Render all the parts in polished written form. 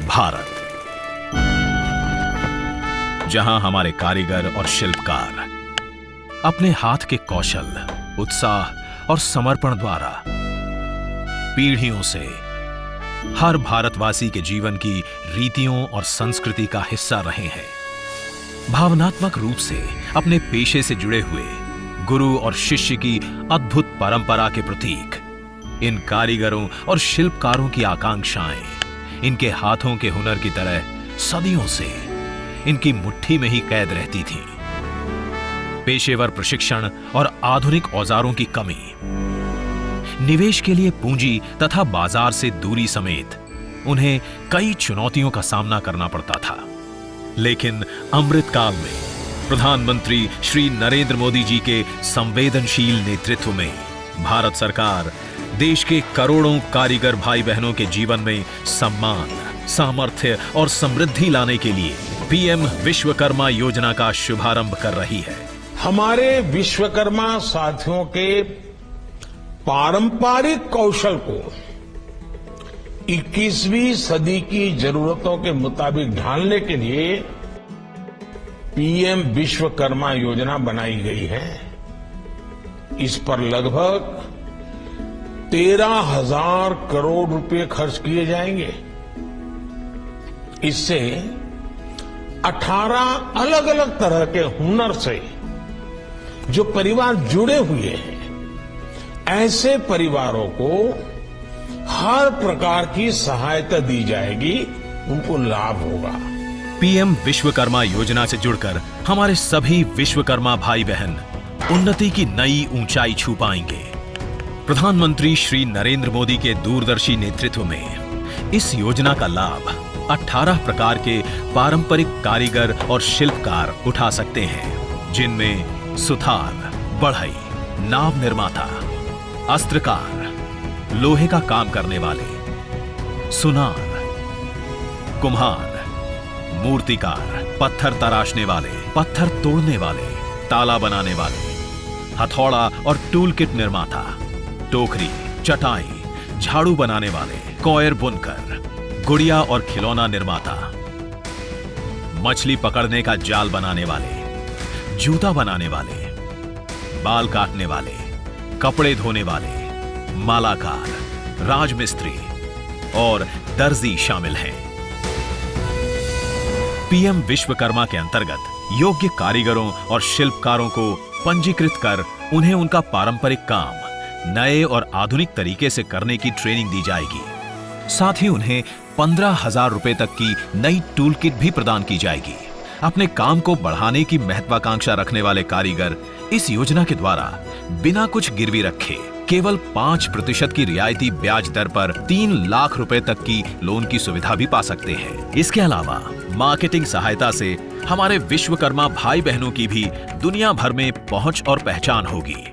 भारत, जहां हमारे कारीगर और शिल्पकार अपने हाथ के कौशल, उत्साह और समर्पण द्वारा पीढ़ियों से हर भारतवासी के जीवन की रीतियों और संस्कृति का हिस्सा रहे हैं। भावनात्मक रूप से अपने पेशे से जुड़े हुए गुरु और शिष्य की अद्भुत परंपरा के प्रतीक इन कारीगरों और शिल्पकारों की आकांक्षाएं इनके हाथों के हुनर की तरह सदियों से इनकी मुट्ठी में ही कैद रहती थी। पेशेवर प्रशिक्षण और आधुनिक औजारों की कमी, निवेश के लिए पूंजी तथा बाजार से दूरी समेत उन्हें कई चुनौतियों का सामना करना पड़ता था। लेकिन अमृतकाल में प्रधानमंत्री श्री नरेंद्र मोदी जी के संवेदनशील नेतृत्व में भारत सरकार देश के करोड़ों कारीगर भाई बहनों के जीवन में सम्मान, सामर्थ्य और समृद्धि लाने के लिए पीएम विश्वकर्मा योजना का शुभारंभ कर रही है। हमारे विश्वकर्मा साथियों के पारंपरिक कौशल को 21वीं सदी की जरूरतों के मुताबिक ढालने के लिए पीएम विश्वकर्मा योजना बनाई गई है। इस पर लगभग 13,000 करोड़ रुपए खर्च किए जाएंगे। इससे 18 अलग अलग तरह के हुनर से जो परिवार जुड़े हुए हैं, ऐसे परिवारों को हर प्रकार की सहायता दी जाएगी, उनको लाभ होगा। पीएम विश्वकर्मा योजना से जुड़कर हमारे सभी विश्वकर्मा भाई बहन उन्नति की नई ऊंचाई छू पाएंगे। प्रधानमंत्री श्री नरेंद्र मोदी के दूरदर्शी नेतृत्व में इस योजना का लाभ 18 प्रकार के पारंपरिक कारीगर और शिल्पकार उठा सकते हैं, जिनमें सुथार, बढ़ई, नाव निर्माता, अस्त्रकार, लोहे का काम करने वाले, सुनार, कुम्हार, मूर्तिकार, पत्थर तराशने वाले, पत्थर तोड़ने वाले, ताला बनाने वाले, हथौड़ा और टूल किट निर्माता, टोकरी, चटाई, झाड़ू बनाने वाले, कॉयर बुनकर, गुड़िया और खिलौना निर्माता, मछली पकड़ने का जाल बनाने वाले, जूता बनाने वाले, बाल काटने वाले, कपड़े धोने वाले, मालाकार, राजमिस्त्री और दर्जी शामिल हैं। पीएम विश्वकर्मा के अंतर्गत योग्य कारीगरों और शिल्पकारों को पंजीकृत कर उन्हें उनका पारंपरिक काम नए और आधुनिक तरीके से करने की ट्रेनिंग दी जाएगी। साथ ही उन्हें 15,000 रुपए तक की नई टूल किट भी प्रदान की जाएगी। अपने काम को बढ़ाने की महत्वाकांक्षा रखने वाले कारीगर इस योजना के द्वारा बिना कुछ गिरवी रखे केवल 5% की रियायती ब्याज दर पर 3 लाख रुपए तक की लोन की सुविधा भी पा सकते हैं। इसके अलावा मार्केटिंग सहायता से हमारे विश्वकर्मा भाई बहनों की भी दुनिया भर में पहुंच और पहचान होगी।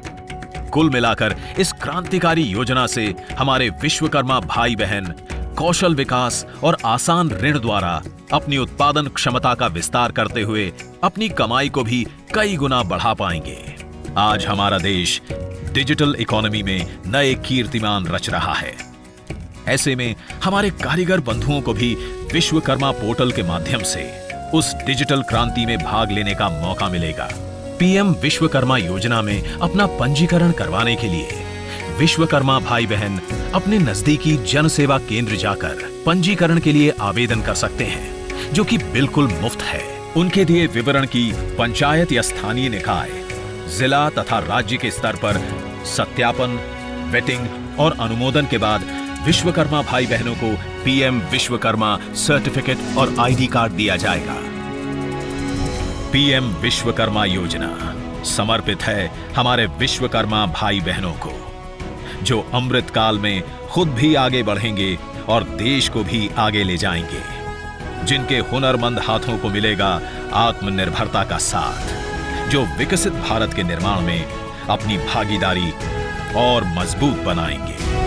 कुल मिलाकर इस क्रांतिकारी योजना से हमारे विश्वकर्मा भाई बहन कौशल विकास और आसान ऋण द्वारा अपनी उत्पादन क्षमता का विस्तार करते हुए अपनी कमाई को भी कई गुना बढ़ा पाएंगे। आज हमारा देश डिजिटल इकोनॉमी में नए कीर्तिमान रच रहा है। ऐसे में हमारे कारीगर बंधुओं को भी विश्वकर्मा पोर्टल के माध्यम से उस डिजिटल क्रांति में भाग लेने का मौका मिलेगा। पीएम विश्वकर्मा योजना में अपना पंजीकरण करवाने के लिए विश्वकर्मा भाई बहन अपने नजदीकी जन सेवा केंद्र जाकर पंजीकरण के लिए आवेदन कर सकते हैं, जो कि बिल्कुल मुफ्त है। उनके दिए विवरण की पंचायत या स्थानीय निकाय, जिला तथा राज्य के स्तर पर सत्यापन, वेटिंग और अनुमोदन के बाद विश्वकर्मा भाई बहनों को पीएम विश्वकर्मा सर्टिफिकेट और आईडी कार्ड दिया जाएगा। पीएम विश्वकर्मा योजना समर्पित है हमारे विश्वकर्मा भाई बहनों को, जो अमृत काल में खुद भी आगे बढ़ेंगे और देश को भी आगे ले जाएंगे, जिनके हुनरमंद हाथों को मिलेगा आत्मनिर्भरता का साथ, जो विकसित भारत के निर्माण में अपनी भागीदारी और मजबूत बनाएंगे।